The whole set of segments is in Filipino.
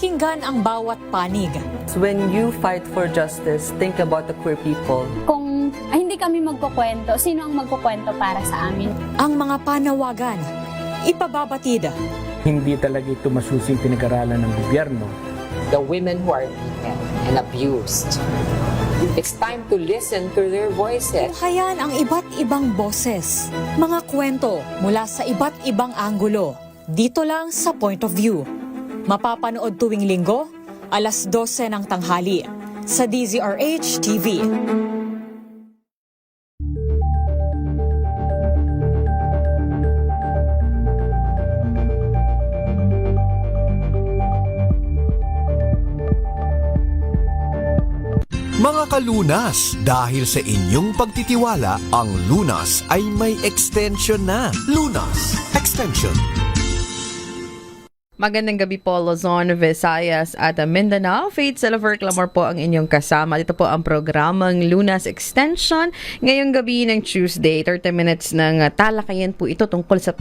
Pakinggan ang bawat panig. When you fight for justice, think about the queer people. Kung hindi kami magkukwento, sino ang magkukwento para sa amin? Ang mga panawagan, ipababatid. Hindi talaga ito masusing pinag-aralan ng gobyerno. The women who are beaten and abused. It's time to listen to their voices. Tunghayan ang iba't ibang boses, mga kwento mula sa iba't ibang anggulo. Dito lang sa Point of View. Mapapanood tuwing linggo, alas 12 ng tanghali sa DZRH TV. Mga kalunas, dahil sa inyong pagtitiwala, ang Lunas ay may extension na. Lunas Extension. Magandang gabi po, Luzon, Visayas at Mindanao. Faith Silver Clamor po ang inyong kasama. Dito po ang programang Lunas Extension. Ngayong gabi ng Tuesday, 30 minutes ng talakayan po ito tungkol sa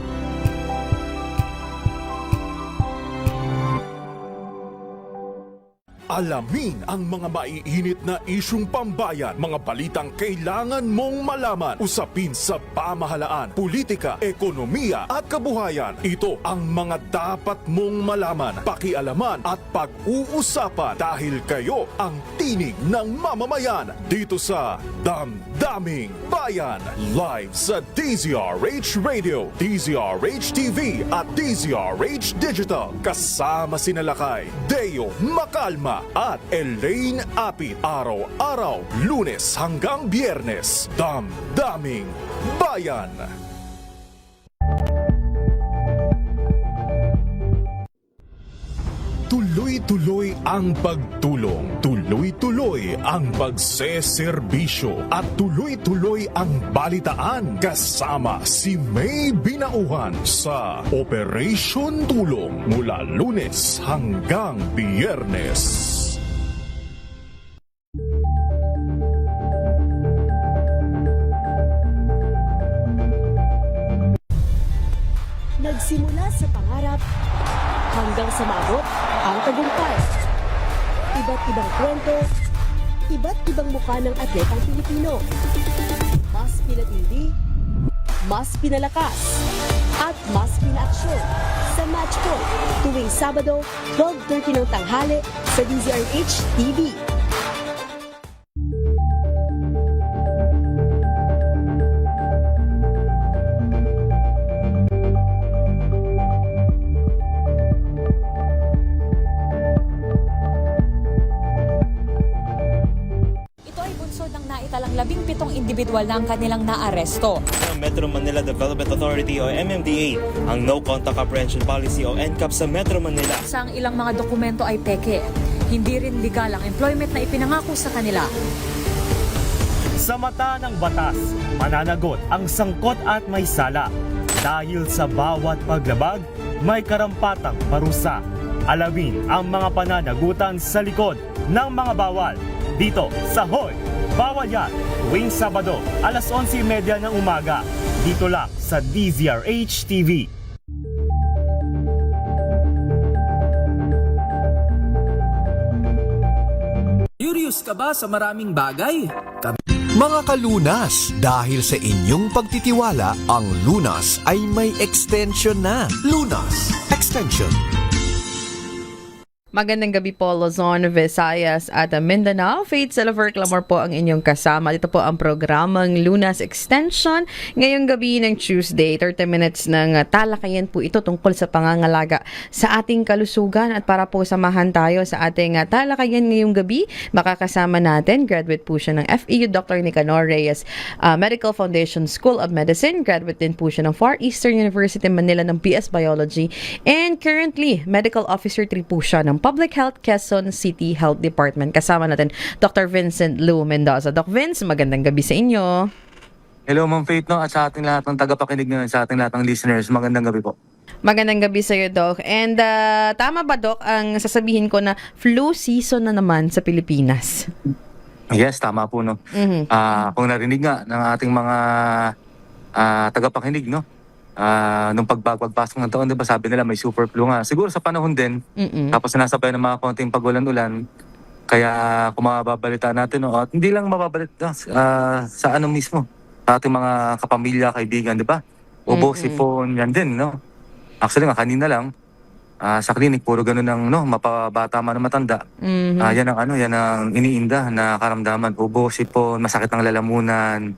Alamin ang mga maiinit na isyung pambayan, mga balitang kailangan mong malaman, usapin sa pamahalaan, politika, ekonomiya at kabuhayan. Ito ang mga dapat mong malaman, pakialaman at pag-uusapan dahil kayo ang tinig ng mamamayan dito sa Damdaming Bayan. Live sa DZRH Radio, DZRH TV at DZRH Digital. Kasama sina Lakay, Deo Macalma at Elaine Apit. Araw-araw, Lunes hanggang Biyernes. Damdaming Bayan. Tuloy-tuloy ang pagtulong, tuloy-tuloy ang pagseserbisyo at tuloy-tuloy ang balitaan kasama si May Binauhan sa Operation Tulong mula Lunes hanggang Biyernes. Nagsimula sa pangarap hanggang sa maabot ang tagumpay. Iba't ibang kwento, iba't ibang mukha ng atletang Pilipino. Mas pinatindi, mas pinalakas, at mas pinaaksyon sa Match Point tuwing Sabado, 12:30 ng tanghali sa DZRH TV. Naitalang 17 individual na ang kanilang naaresto. Metro Manila Development Authority o MMDA ang No Contact Apprehension Policy o NCAP sa Metro Manila. Sa ang ilang mga dokumento ay peke. Hindi rin legal ang employment na ipinangako sa kanila. Sa mata ng batas, mananagot ang sangkot at may sala. Dahil sa bawat paglabag, may karampatang parusa. Alamin ang mga pananagutan sa likod ng mga bawal. Dito sa Hoy! Bawal Yan, tuwing Sabado, alas 11:30 ng umaga. Dito lang sa DZRH TV. Curious ka ba sa maraming bagay? Mga kalunas, dahil sa inyong pagtitiwala, ang Lunas ay may extension na. Lunas Extension. Magandang gabi po, Luzon, Visayas at Mindanao. Faith Silver Clamor po ang inyong kasama. Dito po ang programang Lunas Extension. Ngayong gabi ng Tuesday, 30 minutes ng talakayan po ito tungkol sa pangangalaga sa ating kalusugan. At para po samahan tayo sa ating talakayan ngayong gabi, makakasama natin, graduate po siya ng FEU Dr. Nicanor Reyes Medical Foundation School of Medicine. Graduate din po siya ng Far Eastern University Manila ng BS Biology. And currently, Medical Officer 3 po siya ng Public Health Quezon City Health Department. Kasama natin Dr. Vincent Lou Mendoza. Doc Vince, magandang gabi sa inyo. Hello, Ma'am Faith, no? At sa ating lahat ng tagapakinig ngayon, sa ating lahat ng listeners, magandang gabi po. Magandang gabi sa iyo, Doc. And tama ba, Doc, ang sasabihin ko na flu season na naman sa Pilipinas? Yes, tama po, no? Kung narinig nga ng ating mga tagapakinig, no? nung pagpasok ng taon, di ba sabi nila may super flu nga. Siguro sa panahon din, tapos sinasabay ng mga konting pagulan-ulan, kaya kung mababalita natin, no, at hindi lang mababalita sa ano mismo, sa ating mga kapamilya, kaibigan, di ba? Ubo, sipon, yan din, no? Actually nga, kanina lang, sa clinic, puro ganun ng mapabata man na matanda. Yan ang iniinda na karamdaman. Ubo, sipon, masakit ng lalamunan,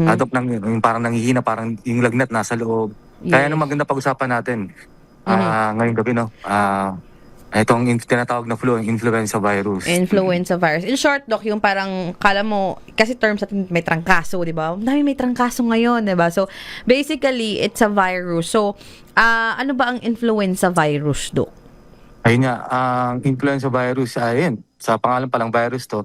adok yung parang nanghihina, parang yung lagnat nasa loob. Kaya Yes. maganda pag-usapan natin ngayong gabi, no? Itong tinatawag na flu, yung influenza virus. Influenza virus. In short, Doc, yung parang, kala mo, kasi terms natin may trangkaso, di ba? Dami may trangkaso ngayon, di ba? So, basically, it's a virus. So, ano ba ang influenza virus, Doc? Ayun nga, ang influenza virus, ayun, sa pangalan palang virus to.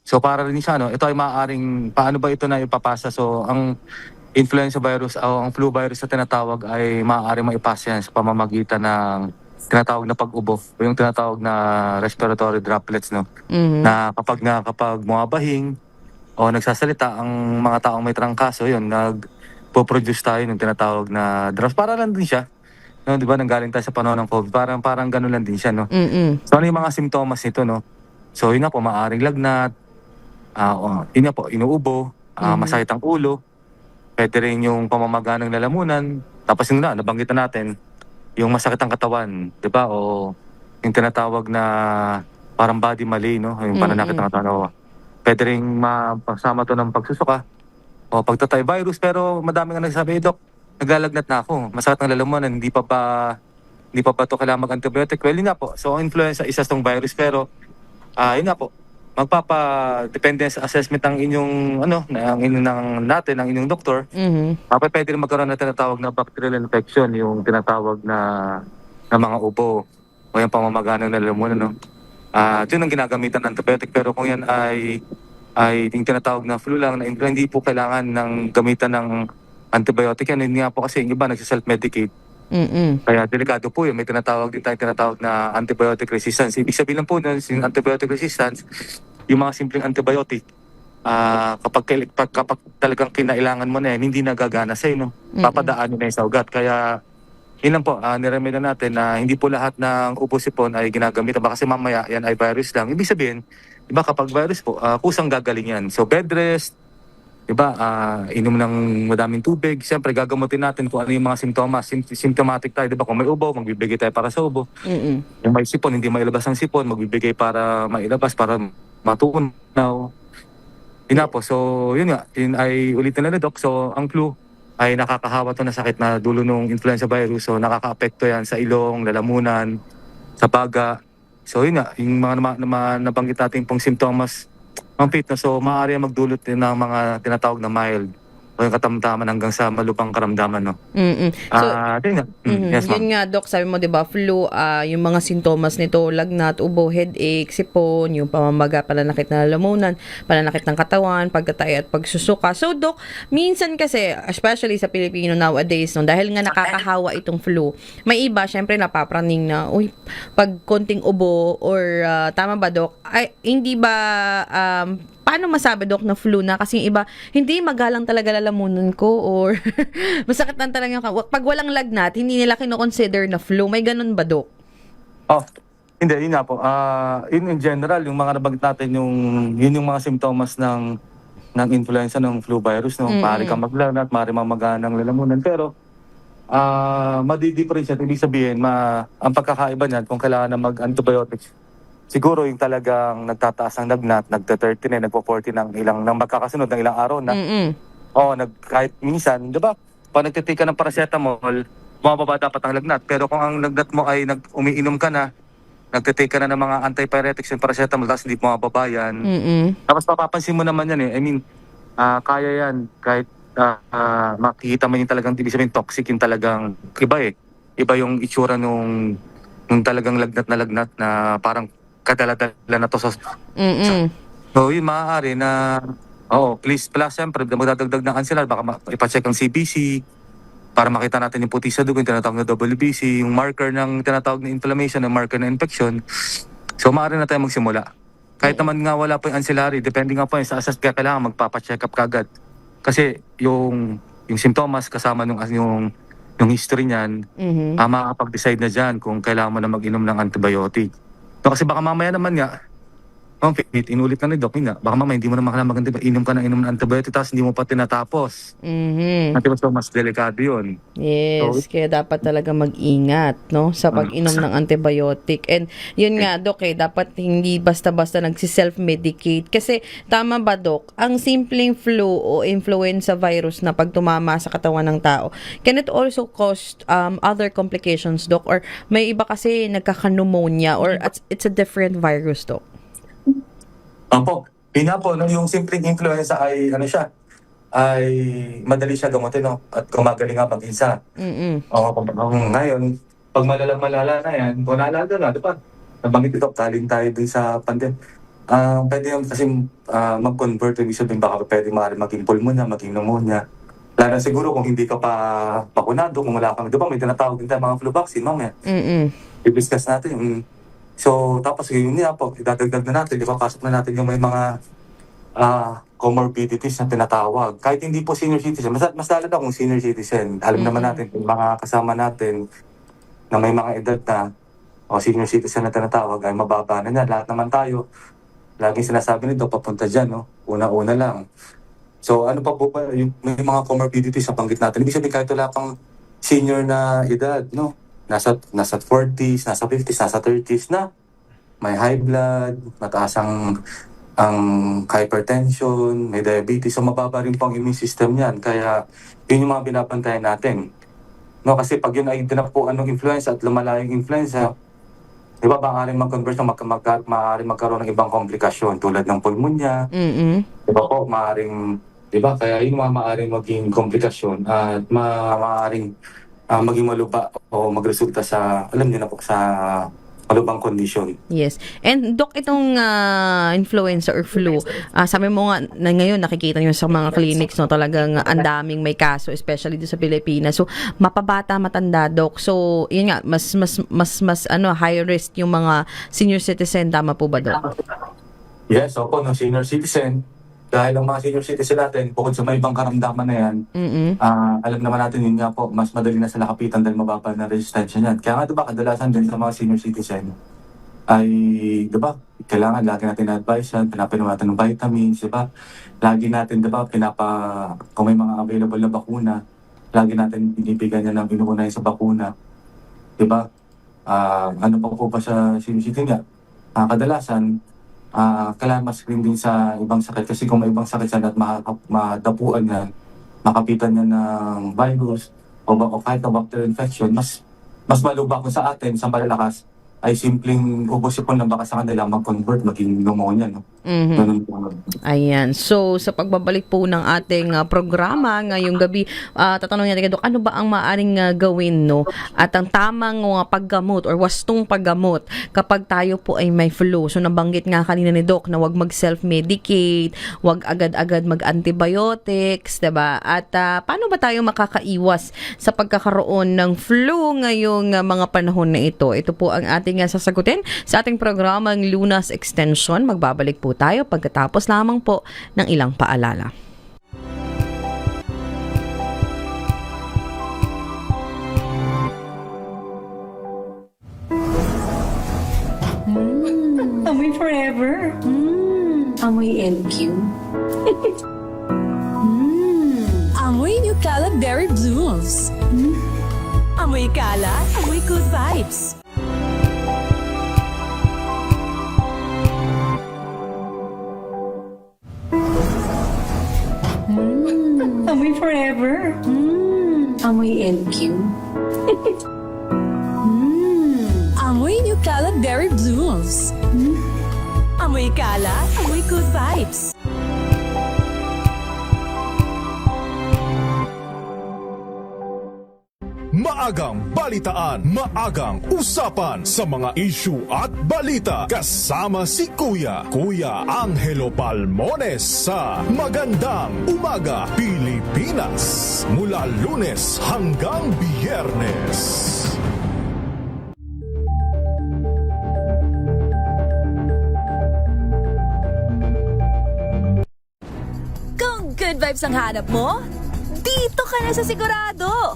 So para rin siya, ito ay maaaring, paano ba ito na ipapasa? So ang influenza virus o ang flu virus na tinatawag ay maaaring maipasa yan sa pamamagitan ng tinatawag na pag-ubo o yung tinatawag na respiratory droplets, no? Na kapag bumabahing o nagsasalita ang mga taong may trangkaso, yun, nagpo-produce tayo ng tinatawag na drops. Para lang din siya. No, 'di ba nanggaling tayo sa panahon ng COVID, parang gano'n lang din siya, no. So ano yung mga simptomas nito, no? So yun nga po, maaring lagnat, yun nga po, inuubo, masakit ang ulo, pwede rin yung pamamaga ng lalamunan, tapos yung nabanggit na natin, yung masakit ang katawan, 'di ba? O yung tinatawag na parang body malaise, no? Yung pananakit ng katawan. Pwede rin mapasama to ng pagsusuka o pagtatay virus, pero madami nga nagsasabi, Dok, naglalagnat na ako, masakit ng lalamunan, hindi pa ba ito kailangan mag-antibiotic? Well, yun nga po. So, ang influenza, isa tong virus, pero, yun nga po, depende sa assessment ng inyong, ng inyong doktor, pwede rin magkaroon na tinatawag na bacterial infection, yung tinatawag na mga ubo, o yung pamamaga ng lalamunan, no? Yun ang ginagamitan ng antibiotic, pero kung yan ay yung tinatawag na flu lang, na hindi po kailangan ng gamitan ng antibiotic yan. Hindi nga po kasi yung iba nagsiself-medicate. Kaya delikado po yun. May tinatawag din tayong tinatawag na antibiotic resistance. Ibig sabihin lang po nun, yung antibiotic resistance, yung mga simpleng antibiotic, kapag talagang kinailangan mo na yan, hindi nagagana sa'yo, no? Papadaan yun na yung sa ugat. Kaya yun lang po, niremeda natin na hindi po lahat ng ubo-sipon ay ginagamit. Kasi mamaya yan ay virus lang. Ibig sabihin, diba kapag virus po, kusang gagaling yan. So bed rest, diba, inom ng madaming tubig. Siyempre, gagamutin natin kung ano yung mga simptomas. Symptomatic tayo, diba? Kung may ubo, magbibigay tayo para sa ubo. Yung may sipon, hindi mailabas ang sipon, magbibigay para mailabas, para matunaw. Yun na po. So, yun nga. Yun ay ulitin na, Doc. So, ang flu ay nakakahawa to na sakit na dulo ng influenza virus. So, nakaka-apekto yan sa ilong, lalamunan, sa baga. So, yun nga. Yung mga nabanggit natin pong simptomas, so maaari magdulot din ng mga tinatawag na mild o yung katamtaman hanggang sa malubhang karamdaman, no? So, yes, ma'am. yun nga, Doc, sabi mo, di ba, flu, yung mga sintomas nito, lagnat, ubo, headache, sipon, yung pamamaga, pananakit na lalamunan, pananakit ng katawan, pagtatay at pagsusuka. So, Doc, minsan kasi, especially sa Pilipino nowadays, no, dahil nga nakakahawa itong flu, may iba, syempre, napapraning na, pag konting ubo, or, tama ba, Doc, ay, hindi ba, paano masabi, Doc, na flu na? Kasi yung iba, hindi magalang talaga lalamunan ko or masakit lang talaga yung pag walang lagnat, hindi nila kino-consider na flu. May ganun ba, Doc? Hindi, yun nga po. In general, yung mga nabanggit natin, yun yung mga simptomas ng influenza ng flu virus, no? Maaari kang maglagnat, maaari mamaga ng lalamunan. Pero, madi-differentiate, ibig sabihin, ang pagkakaiba niyan, kung kailangan na mag-antibiotics, siguro yung talagang nagtataas ng lagnat, nagta-30 na, nagpo-40 ng magkakasunod ng ilang araw na. Kahit minsan, di ba, pag nagtitake ka ng paracetamol, bumababa dapat ang lagnat. Pero kung ang lagnat mo ay umiinom ka na, nagtitake ka na ng mga antipyretics yung paracetamol, tapos hindi bumababa yan. Tapos mapapansin mo naman yan eh. I mean, kaya yan. Kahit makikita mo yung talagang, ibig sabihin, toxic yung talagang, iba eh. Iba yung itsura nung talagang lagnat na parang kadala-dala na to. So yun, maaari na, please, plus, siyempre, magdadagdag ng ancillary, baka ipacheck ang CBC, para makita natin yung puti sa dugo, yung tinatawag na WBC, yung marker ng tinatawag na inflammation, yung marker na infection. So, maaari na tayo magsimula. Kahit naman nga wala po yung ancillary, depende nga po yung sa assess, kaya kailangan magpapacheck up kagad. Kasi yung simptomas kasama yung yung history niyan, makakapag-decide na dyan kung kailangan mo na mag-inom ng antibiotic. No, kasi baka mamaya naman nga, inulit na ni Doc, baka mamaya hindi mo na makakailangan inom ka na inom ng antibiotic tapos hindi mo pa tinatapos. So, mas delikado yun. Yes, kaya dapat talaga mag-ingat, no, sa pag-inom ng antibiotic. And yun nga, Doc, dapat hindi basta-basta nagsi-self-medicate. Kasi, tama ba, Doc, ang simpleng flu o influenza virus na pag tumama sa katawan ng tao, can it also cause other complications, Doc? Or may iba kasi nagkaka-pneumonia or it's a different virus, Doc? Opo. Yun nga po, yung simpleng influenza ay, ay madali siya gamutin, no? At kumagaling nga mag-isa. Ngayon, pag malala na yan, kung naalala na, di ba? Nabanggit ito, taling tayo din sa pandemya. Pwede yung kasi mag-convert, ibig sabihin baka pwede maging pulmonya, maging pneumonia. Lalo siguro kung hindi ka pa bakunado, kung wala kang, di ba may tinatawag din tayo mga flu vaccine, mamaya. I-discuss natin. So, tapos yun niya po, idadagdag na natin, ipapasok na natin yung may mga comorbidities na tinatawag. Kahit hindi po senior citizen, mas lalo na kung senior citizen. Alam naman natin, yung mga kasama natin na may mga edad na o senior citizen na tinatawag ay mababa na niya. Lahat naman tayo, laging sinasabi nito, papunta dyan, no? Una-una lang. So, ano pa po ba, yung may mga comorbidities na banggit natin. Ibig sabihin kahit wala pang senior na edad, no? Nasa 40s, nasa 50s, nasa 30s na. May high blood, mataas ang hypertension, may diabetes. So mababa rin po ang immune system niyan. Kaya yun yung mga binabantayan natin. No, kasi pag yun ay dinapuan ng influenza at lumala yung influenza, di ba, maaaring mag-convert na maaaring magkaroon ng ibang komplikasyon tulad ng pulmonya. Di ba po, maaaring, di ba, kaya yun maaaring maging komplikasyon at maaaring maging malupa o magresulta sa, alam niyo na po, sa malubang kondisyon. Yes. And Doc, itong influenza or flu, sabi mo nga na ngayon nakikita niyo sa mga clinics, no, talagang ang daming may kaso, especially dito sa Pilipinas. So, mapabata, matanda, Doc. So, yun nga, mas high risk yung mga senior citizen. Tama po ba, Doc? Yes, opo, no, senior citizen. Dahil ang mga senior citizen natin, bukod sa may ibang karamdaman na yan, alam naman natin yun nga po, mas madali na sila kapitan dahil mababa na resistensya niyan. Kaya nga diba, kadalasan din sa mga senior citizen ay, diba, kailangan lagi natin na-advise yan, pinapinom natin ng vitamins, diba? Lagi natin, diba, kung may mga available na bakuna, lagi natin binibigyan niya ng inuunahin sa bakuna. Diba? Ano pa po ba sa senior citizen nga? Kadalasan, kailangan ma-screen din sa ibang sakit kasi kung may ibang sakit siya at madapuan na, makapitan niya ng virus o kahit na bacterial infection, mas malubak kung sa atin, sa malalakas, ay simpleng ubosipon lang baka sa kanila mag-convert, maging pneumonia, no? Ayan. So, sa pagbabalik po ng ating programa ngayong gabi, tatanungin natin, Dok, ano ba ang maaaring gawin, no? At ang tamang paggamot or wastong paggamot kapag tayo po ay may flu. So, nabanggit nga kanina ni Doc na wag mag-self-medicate, wag agad-agad mag-antibiotics, diba? At paano ba tayo makakaiwas sa pagkakaroon ng flu ngayong mga panahon na ito? Ito po ang ating sasagutin sa ating programang Lunas Extension. Magbabalik po tayo pagkatapos lamang po ng ilang paalala. Amoy forever. Amoy LQ. Amoy New Caleb Berry Blooms. Amoy kalat, amoy good vibes. Amoy forever. Amoy LQ. Amoy New Caleb Berry Blooms. Amoy kalat, amoy good vibes. Maagang balitaan, maagang usapan sa mga issue at balita. Kasama si Kuya Angelo Palmones sa Magandang Umaga Pilipinas. Mula Lunes hanggang Biyernes. Kung good vibes ang hanap mo, dito ka na sa sigurado.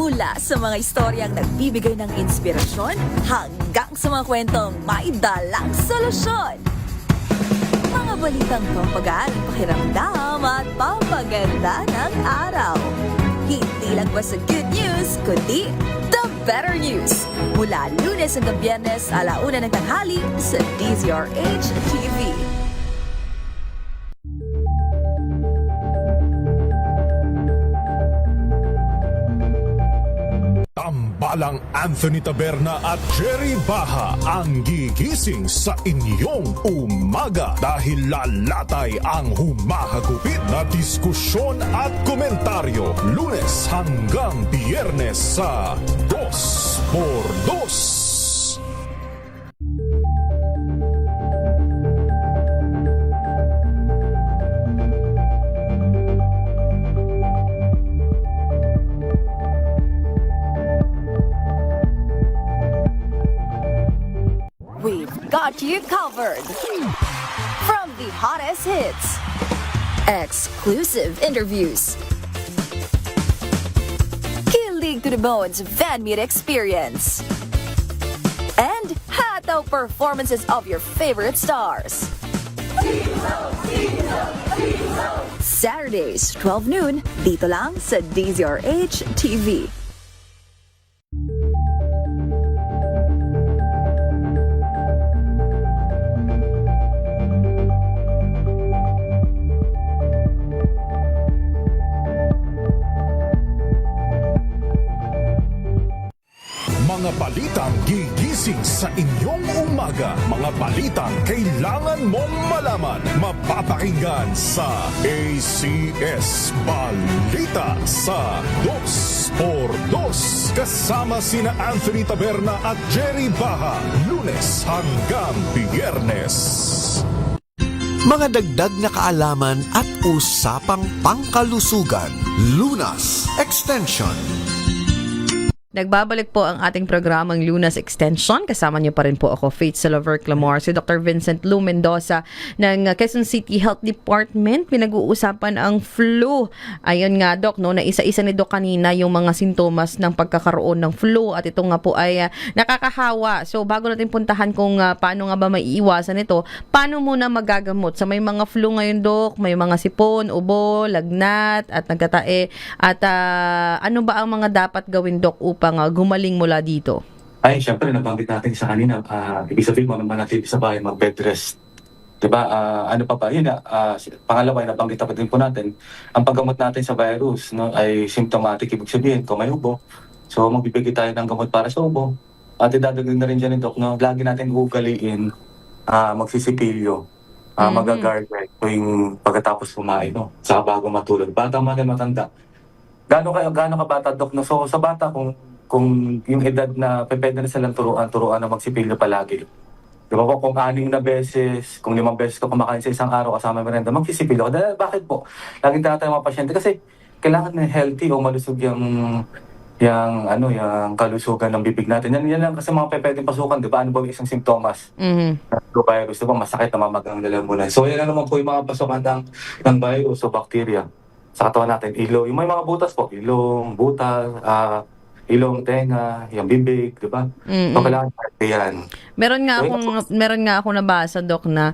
Mula sa mga istoryang nagbibigay ng inspirasyon hanggang sa mga kwentong may dalang solusyon. Mga balitang pampagaan, pakiramdam at pampaganda ng araw. Hindi lang ba sa good news, kundi the better news. Mula Lunes hanggang Biyernes, 1:00 ng tanghali sa DZRH TV. Tambalang Anthony Taberna at Jerry Baha ang gigising sa inyong umaga dahil lalatay ang humahagupit na diskusyon at komentaryo Lunes hanggang Biyernes sa 2x2. We've got you covered. From the hottest hits, exclusive interviews, kilig to the bones fan meet experience, and hataw performances of your favorite stars. Saturdays, 12 noon, dito lang sa DZRH TV. Mga balitang gigising sa inyong umaga. Mga balitang kailangan mong malaman. Mapapakinggan sa ACS Balita sa 2x2. Kasama sina Anthony Taberna at Jerry Baha. Lunes hanggang Biyernes. Mga dagdag na kaalaman at usapang pangkalusugan. Lunas Extension. Nagbabalik po ang ating programang Lunas Extension. Kasama niyo pa rin po ako, Faith Salaver Clamor, si Dr. Vincent Lou Mendoza ng Quezon City Health Department. Pinag-uusapan ang flu. Ayun nga, Doc, no, na isa-isa ni Doc kanina yung mga sintomas ng pagkakaroon ng flu at ito nga po ay nakakahawa. So bago natin puntahan kung paano nga ba maiiwasan ito, paano muna magagamot? Sa may mga flu ngayon, Doc, may mga sipon, ubo, lagnat at nagtatae. At ano ba ang mga dapat gawin, Doc, upang gumaling mula dito? Ay, syempre, nabanggit natin sa kanina, ibig sabihin mo naman natin sa bahay, mag-bed rest. Diba? Ano pa ba? Yun na, pangalawa, nabanggit pa din po natin, ang paggamot natin sa virus, no, ay symptomatic, ibig sabihin, kung may ubo, so magbibigay tayo ng gamot para sa ubo. At idadagdag na rin dyan, Doc, no, lagi natin ugaliin, magsisipilyo, magagargle tuwing pagkatapos kumain, no, saka bago matulog. Bata man na matanda. Gaano ka bata, Doc? No? So sa bata, kung yung edad na pwede na silang turuan na magsipilyo palagi. Di ba po, kung 6 na beses, kung 5 beses ka kumakain sa isang araw kasama merenda, magsisipilyo ka. Dahil bakit po? Laging tinatanong mga pasyente kasi kailangan na healthy o malusog yung kalusugan ng bibig natin. Yan lang kasi mga pwedeng pasukan, di ba? Ano ba yung isang simptomas? Ng virus, di ba? Masakit na mamagang lalamunan. So yan naman po yung mga pasukan ng virus o bacteria sa katawan natin. Ilong, yung may mga butas po, ilong, butal, ilong, tenga, yung bibig, di ba? So kailangan yan. Meron nga akong nabasa, Doc, na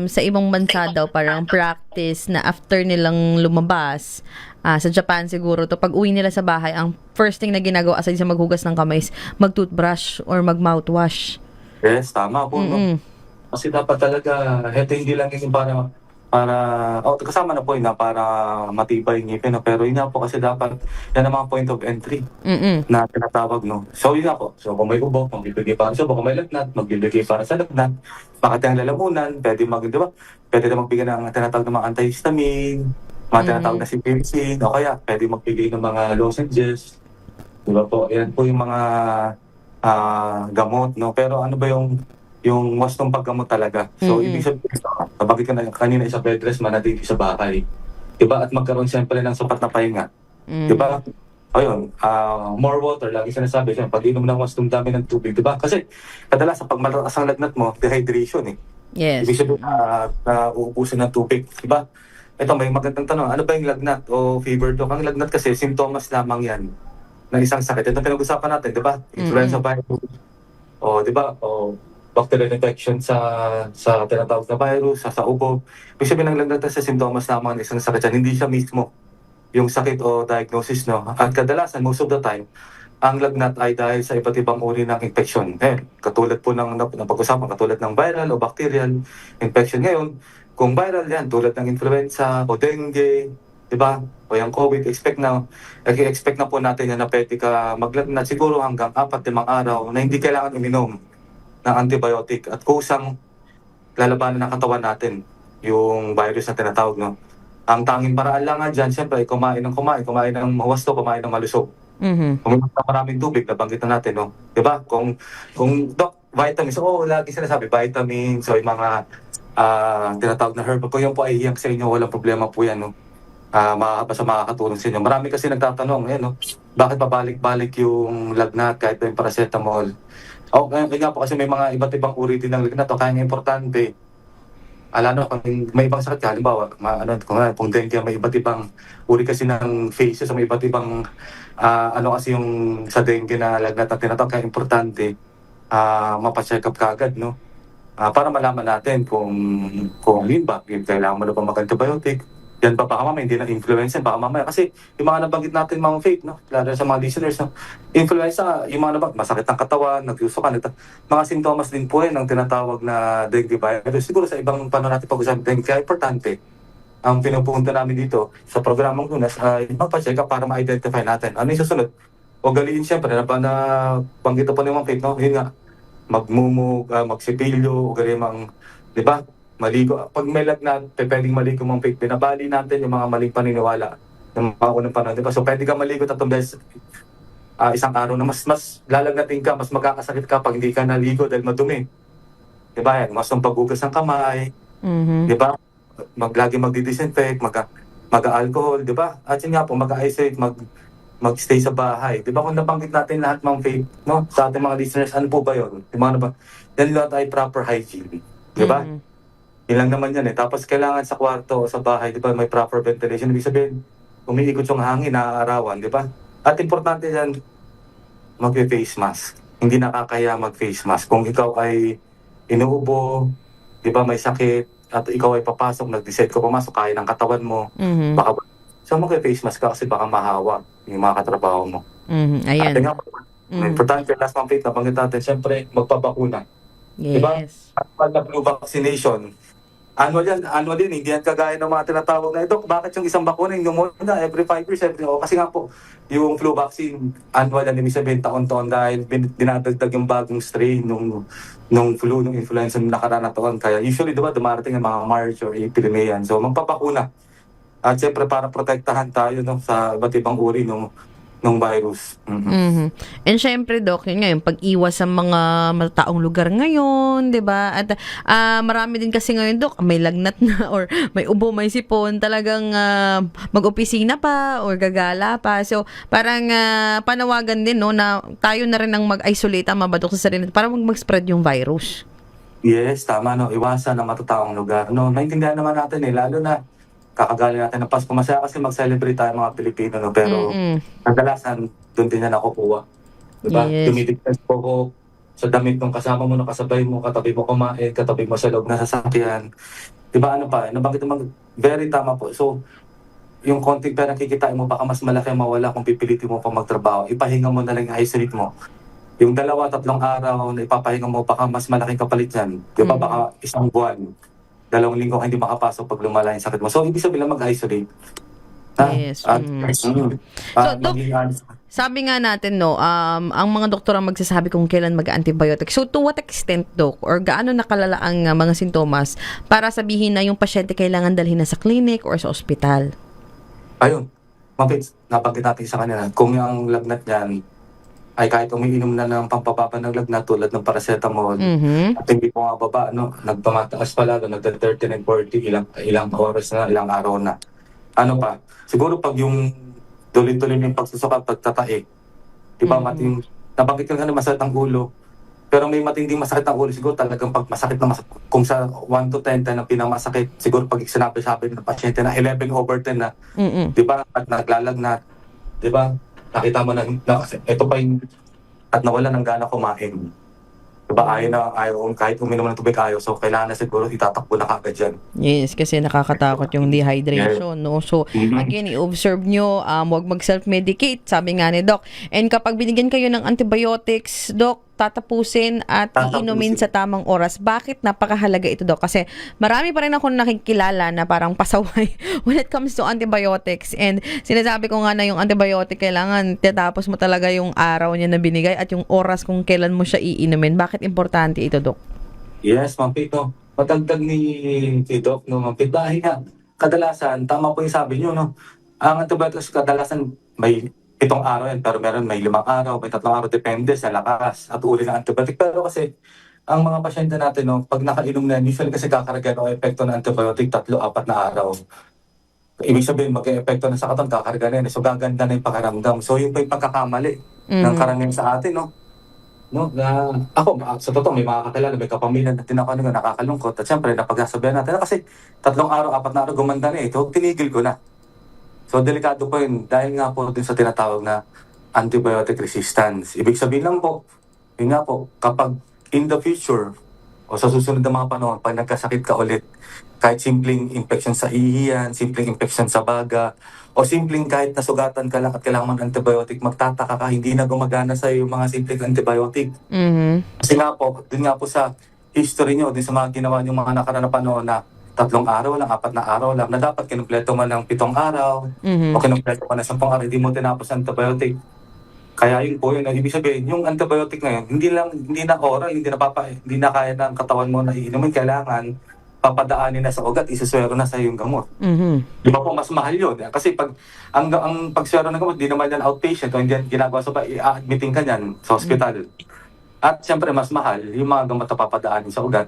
sa ibang bansa daw parang practice na after nilang lumabas, sa Japan siguro to, pag uwi nila sa bahay, ang first thing na ginagawa aside sa maghugas ng kamay is mag-toothbrush or mag-mouthwash. Yes, tama po. No? Kasi dapat talaga, heto hindi lang yung kasama na po yun na para matibay yung ngipin, no? Pero yun nga po kasi dapat yan ang mga point of entry na tinatawag, no? So yun nga po, so kung may ubo, magbibigay para sa ubo, kung may lagnat, magbibigay para sa lagnat, bakit ang lalamunan, pwede na magbigay ng tinatawag ng mga antihistamine, mga tinatawag na cetirizine, o kaya pwede magbigay ng mga lozenges, di ba po, yan po yung mga gamot, no? Pero ano ba yung wastong paggamot talaga. So, ibig sabihin, nabagit ka na kanina sa bed rest, manatili sa bahay. Diba? At magkaroon siyempre ng sapat na pahinga. Diba? Ayun, more water, lagi sinasabi. Pag-inom ng wastong dami ng tubig. Diba? Kasi, kadalasan, pag malakas ang lagnat mo, dehydration eh. Yes. Ibig sabihin, uubusin ng tubig. Diba? Ito, may magandang tanong. Ano ba yung lagnat o fever, Doc? Ang lagnat kasi, simptomas lamang yan ng isang sakit. Ito pinag-usapan natin, di ba? Influenza virus. O, di ba? O, bacterial infection sa tinatawag na virus, sa ubo. Ibig sabihin ng lagnat sa simptomas naman ng isang sakit yan, hindi siya mismo yung sakit o diagnosis, no? At kadalasan, most of the time, ang lagnat ay dahil sa iba't ibang uri ng infection. Katulad po ng pag-usapan, katulad ng viral o bacterial infection. Ngayon, kung viral yan, tulad ng influenza o dengue, di ba? O yung COVID, expect na po natin na pwede ka maglagnat siguro hanggang 4-5 araw na hindi kailangan uminom ng antibiotic at kusang lalabanan ng katawan natin yung virus na tinatawag, no? Ang tanging paraan lang nga dyan, siyempre, kumain ng mawasto, kumain ng malusog. Kuminom ng maraming tubig, nabanggit na natin, no? Diba? Kung doc, vitamins, lagi sinasabi, vitamins, so yung mga tinatawag na herb, kung yan po ay hiyang sa inyo, walang problema po yan, no? Basta makakatulong sa inyo. Marami kasi nagtatanong, no? Bakit pabalik-balik yung lagnat kahit yung paracetamol? Kaya po kasi may mga iba't ibang uri din ng lagnat, kaya nga importante. Kung may ibang sakit ka, halimbawa, kung dengue, may iba't ibang uri kasi ng phases, may iba't ibang kasi yung sa dengue na lagnat na tinatawag, kaya importante mapacheck up kagad, no? Para malaman natin kung yun ba, kailangan mo na ba mag-antibiotic, yan ba baka mamaya hindi na influenza, baka mamaya, kasi yung mga nabanggit natin mga faith, no? Lalo sa mga listeners, no? Influenza, yung mga masakit ng katawan, nagsusukan, mga sintomas din po ng tinatawag na dengue virus. Siguro sa ibang paano natin pag-usapan dengue, kaya importante, ang pinupunta namin dito sa programang Lunas ay magpa-check up para ma-identify natin. Ano yung susunod? Ugaliin siyempre, banggit po ng mga faith, no? Yun nga, magmumug, magsipilyo, ugaliin di ba? Maligo. Pag may lagnat, pwedeng maligo mong faith. Binabali natin yung mga maling paniniwala ng mga unang panahon, di ba? So pwede ka maligo 3 beses isang araw na mas lalagnatin ka, mas magkakasakit ka pag hindi ka naligo dahil madumi. Di ba yan? Mas ng paghugas ng kamay, di ba? Lagi magdi-disinfect, mag-alcohol, di ba? At yun nga po, mag-isolate, mag-stay sa bahay. Di ba kung nabanggit natin lahat mga faith, no? Sa ating mga listeners, ano po ba yun? Di ba? Yan lahat ay proper hygiene. Di ba? Ilang naman yan Tapos kailangan sa kwarto o sa bahay, di ba, may proper ventilation. Ibig sabihin, umiikot yung hangin, naaarawan, di ba? At importante yan, mag-face mask. Hindi nakakaya mag-face mask. Kung ikaw ay inuubo, di ba, may sakit, at ikaw ay papasok, nag-decide ka pumasok, kaya ng katawan mo, baka mag-face mask ka kasi baka mahawa yung mga katrabaho mo. Ayan. At nga, importante, last month, nabanggit natin, siyempre, magpabakuna. Yes. Diba? At na flu vaccination, annual yan, hindi yan kagaya ng mga tinatawag na ito. Bakit yung isang bakuna, yung pneumonia, every 5 years, kasi nga po, yung flu vaccine, annual yan, ibig sabihin taon-taon dahil dinadagdag yung bagong strain nung flu, nung influenza nung nakaraan na taon. Kaya usually, diba, dumarating ang mga March or April, May yan. So, magpapakuna. At siyempre, para protektahan tayo sa iba't ibang uri ng virus. And syempre, Doc, yun nga, yung pag-iwas sa mga mataong lugar ngayon, di ba? At marami din kasi ngayon, Doc, may lagnat na or may ubo, may sipon, talagang mag-opisina pa or gagala pa. So, parang panawagan din, no, na tayo na rin ang mag-isolate, ba, Doc, sa sarili para mag-spread yung virus. Yes, tama, no? Iwasan ang matataong lugar. No? Naintindihan naman natin, lalo na kakagaling natin ng Pasko. Masaya kasi mag-celebrate tayo mga Pilipino, no? Pero kadalasan, doon din na nakukuha. Diba? Yes. Tumitignan po ko sa damit ng kasama mo, kasabay mo, katabi mo kumain, katabi mo sa loob na sasakyan. Diba nabanggit naman, very tama po. So, yung konting perang kikitain mo, baka mas malaki mawala kung pipilitin mo pa magtrabaho. Ipahinga mo na lang, isolate mo. Yung 2-3 araw na ipapahinga mo, baka mas malaking kapalit yan. Diba? Baka 1 buwan. 2 linggo hindi makapasok pag lumala yung sakit mo. So, ibig sabihin lang mag-isolate. Yes. Doc, sabi nga natin, no, ang mga doktor ang magsasabi kung kailan mag-antibiotic. So, to what extent, Doc, or gaano nakalala ang mga sintomas para sabihin na yung pasyente kailangan dalhin na sa clinic or sa ospital? Ayun. Nabanggit natin sa kanila. Kung yung lagnat niyan ay kahit umiinom na ng pampababa ng lagnat tulad ng paracetamol at hindi po nga baba, nagpamataas pa lalo, nagda-39, 40, ilang oras na, ilang araw na. Ano pa? Siguro pag yung tuloy-tuloy yung pagsusuka, pagtatae, di ba, nabanggit ka na masakit ang ulo, pero may matinding masakit ang ulo, siguro talagang pag masakit na kung sa 1 to 10 ang pinakamasakit, siguro pag sinabi ng pasyente na 11/10 na, di ba, at naglalagnat, di ba? nakita mo na ito pa yung at nawala ng gana kumain. Diba, ayaw kahit uminom ng tubig ayaw. So, kailangan na siguro itatakbo na kagad yan. Yes, kasi nakakatakot yung dehydration, no? So, again, i-observe nyo, huwag mag-self-medicate, sabi nga ni Doc. And kapag binigyan kayo ng antibiotics, Doc, tatapusin at iinumin sa tamang oras. Bakit napakahalaga ito, Doc? Kasi marami pa rin ako nakikilala na parang pasaway when it comes to antibiotics. And sinasabi ko nga na yung antibiotic, kailangan tatapos mo talaga yung araw niya na binigay at yung oras kung kailan mo siya iinumin. Bakit importante ito, Doc? Yes, Ma'am Pete, no? Matagdag ni Doc, no, Ma'am Pete. Dahil nga, kadalasan, tama po yung sabi nyo, no? Ang antibiotics kadalasan may 7 araw yan, pero meron may 5 araw, may 3 araw, depende sa lakas at uri ng antibiotic. Pero kasi, ang mga pasyente natin, no, pag nakainom na yan, usually kasi kakarga ng epekto ng antibiotic 3-4 na araw. Ibig sabihin, mag-e-epekto na sa katawan, kakarga na yan. So, gaganda na yung pakiramdam. So, yun pa yung pagkakamali ng karamihan sa atin, no? No, na ako, sa totoo, may mga kakilala, may kapamilya na tinako na nakakalungkot. At syempre, napagsasabihan natin na kasi 3 araw, 4 na araw, gumanda na ito, tinigil ko na. So, delikado po yun dahil nga po din sa tinatawag na antibiotic resistance. Ibig sabihin lang po, yun nga po, kapag in the future o sa susunod na mga panahon, pag nagkasakit ka ulit, kahit simpleng infection sa ihiyan, simpleng infection sa baga, o simpleng kahit nasugatan ka lang at kailangan ng antibiotic, magtataka ka, hindi na gumagana sa yung mga simpleng antibiotic. Kasi nga po, din nga po sa history nyo, din sa mga ginawa nyo mga nakaraan na panahon na 3 araw lang, 4 na araw lang, na dapat kinumpleto man ng 7 araw, o kinumpleto man ng 10 araw, hindi mo tinapos ang antibiotic. Kaya yun po yun, ibig sabihin, yung antibiotic ngayon, hindi na oral, hindi na kaya ng katawan mo na iinumin, kailangan papadaanin na sa ugat, isuswero na sa yung gamot. Di ba po, mas mahal yun. Kasi pag ang pagswero ng gamot, di naman yan outpatient, o hindi yan ginagawa sa i-admitting ka yan sa hospital. At siyempre, mas mahal yung mga gamot na papadaanin sa ugat.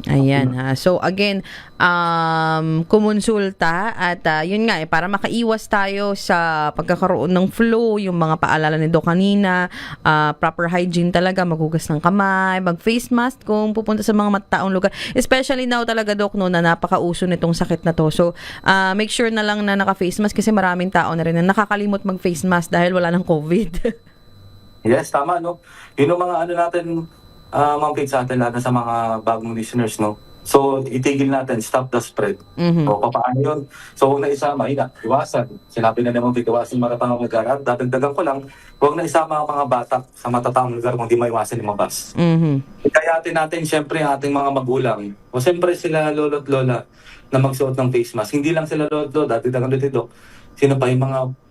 Ayan ha. So again, kumonsulta at yun nga para makaiwas tayo sa pagkakaroon ng flu, yung mga paalala ni Doc kanina, proper hygiene talaga, maghugas ng kamay, mag-face mask kung pupunta sa mga mataong lugar. Especially now talaga, Doc, no, na napakauso nitong sakit na to. So make sure na lang na naka-face mask kasi maraming tao na rin na nakakalimot mag-face mask dahil wala ng COVID. Yes, tama, no? Yun yung mga ano natin, Ma'am Kate, sa atin, lahat na sa mga bagong listeners, no? So, itigil natin, stop the spread. So, paano yun? So, huwag na isama, iwasan. Sinabi na naman, iwasan maratang lugar. At dadagdagan ko lang, huwag na isama ang mga bata sa matataong lugar kung di maiwasan lumabas. Kayatin natin, syempre, ating mga magulang. O syempre sila lolo't lola na magsuot ng face mask. Hindi lang sila lolo't lola, dadagdagan dito. Sino pa yung mga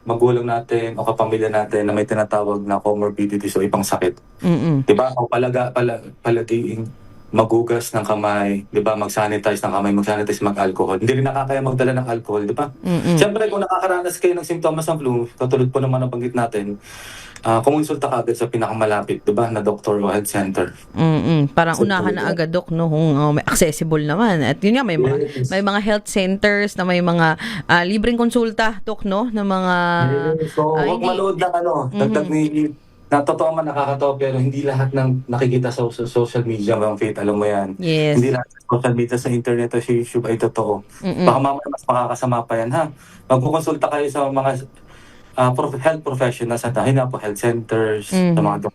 magulang natin o kapamilya natin na may tinatawag na comorbidities o ibang sakit. Diba? O palaging magugas ng kamay, diba? Mag-sanitize ng kamay, mag-sanitize, mag-alcohol. Hindi rin nakakaya magdala ng alcohol, diba? Siyempre, kung nakakaranas kayo ng simptomas ng flu, katulad po naman ang banggit natin, kumonsulta ka agad sa pinakamalapit, diba? Na doktor o health center. Parang unahan na agad, Doc, no? Kung may accessible naman. At yun nga, may mga health centers na may mga libreng konsulta, Doc, no? Na mga... So, huwag manood ng dagdag ni... Na totoo man nakakatawa, pero hindi lahat ng nakikita sa social media, Ma'am Faith, alam mo yan. Yes. Hindi lahat sa social media, sa internet o sa YouTube ay totoo. Baka mamaya mas makakasama pa yan, ha? Magkukonsulta kayo sa mga health professionals at po health centers, sa mga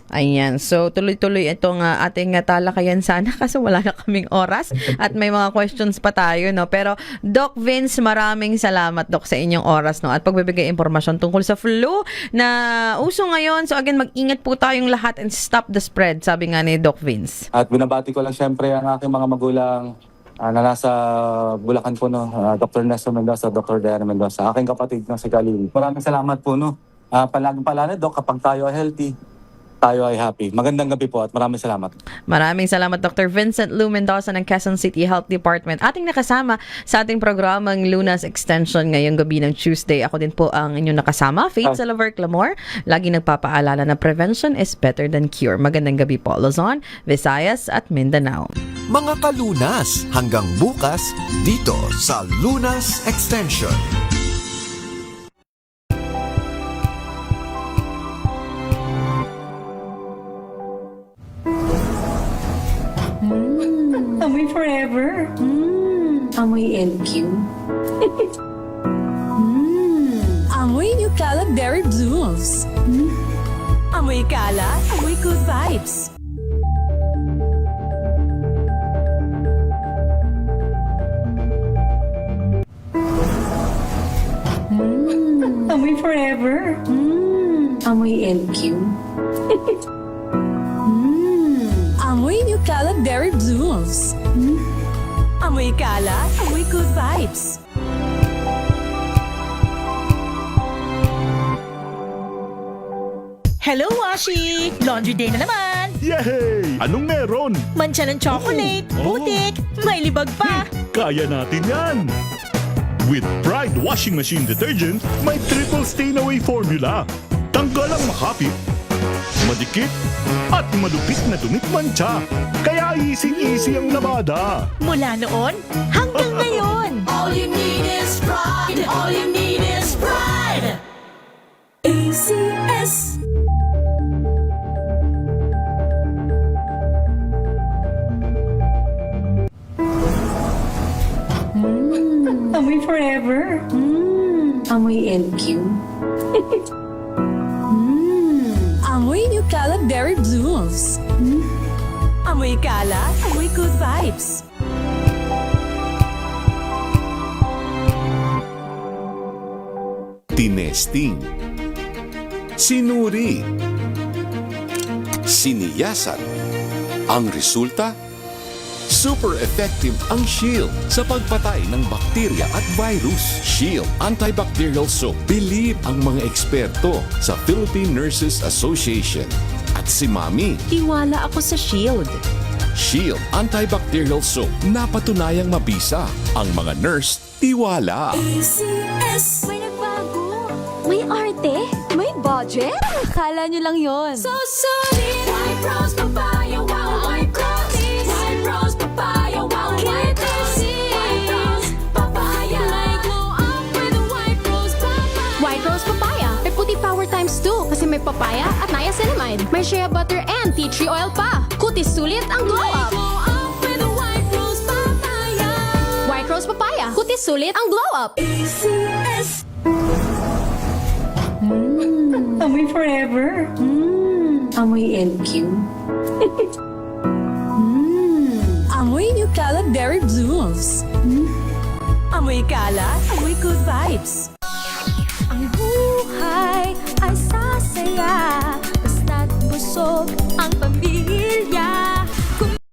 Ayan. So, tuloy-tuloy itong ating talakayan sana kasi wala na kaming oras at may mga questions pa tayo, no? Pero, Doc Vince, maraming salamat, Doc, sa inyong oras, no? At pagbibigay impormasyon tungkol sa flu na uso ngayon. So, again, mag-ingat po tayong lahat and stop the spread, sabi nga ni Doc Vince. At binabati ko lang siyempre ang aking mga magulang na nasa Bulacan po, no? Dr. Nestor Mendoza, Dr. Diana Mendoza, aking kapatid, no, si Kalili. Maraming salamat po, no? Palaging pala, Doc, kapag tayo ay healthy, tayo ay happy. Magandang gabi po at maraming salamat. Maraming salamat, Dr. Vincent Lou Mendoza ng Quezon City Health Department. Ating nakasama sa ating programang Lunas Extension ngayong gabi ng Tuesday. Ako din po ang inyong nakasama, Faith Salaver Clamor. Lagi nagpapaalala na prevention is better than cure. Magandang gabi po, Luzon, Visayas at Mindanao. Mga kalunas, hanggang bukas dito sa Lunas Extension. Amoy forever. Amoy LQ. Amoy New Caleb Berry Blues. Amoy kalat, amoy good vibes. Amoy forever. Amoy LQ. Amoy New Caleb Berry Blues. Amoy kalat, amoy good vibes. Hello, Washi! Laundry day na naman! Yay! Anong meron? Mancha ng chocolate, putik, may libag pa! Kaya natin yan! With Pride Washing Machine Detergent, may triple stain-away formula. Tanggal ang makapit, madikit, at malupit na dumit mancha. Kaya easy-easy ang labada. Mula noon hanggang ngayon! All you need is pride. All you need is pride. ACS. Amoy forever. Amoy LQ. Amoy New Caleb Berry Blues. Amoy kalat, amoy good vibes. Tinesting, sinuri, siniyasan. Ang resulta? Super effective ang Shield sa pagpatay ng bakterya at virus. Shield Antibacterial Soap. Believe ang mga eksperto sa Philippine Nurses Association. At si Mami. Tiwala ako sa Shield. Shield Antibacterial Soap. Napatunayang mabisa. Ang mga nurse, tiwala. ACS. May nagbago. May arte. May budget. Akala nyo lang yon. So solid. White Rose Papaya. Wow, White Rose. White Rose Papaya. Wow, White Rose. White Rose Papaya. May glow up with a White Rose Papaya. White Rose Papaya. May puti power times 2 kasi may papaya at niacinamide. May shea butter and tea tree oil pa. Kutis sulit ang glow up. Glow up with a White Rose Papaya. White Rose Papaya. Kutis sulit ang glow up. ACS. Amoy forever. Amoy LQ. Amoy New Caleb Berry Blues. Amoy kalat, amoy good vibes.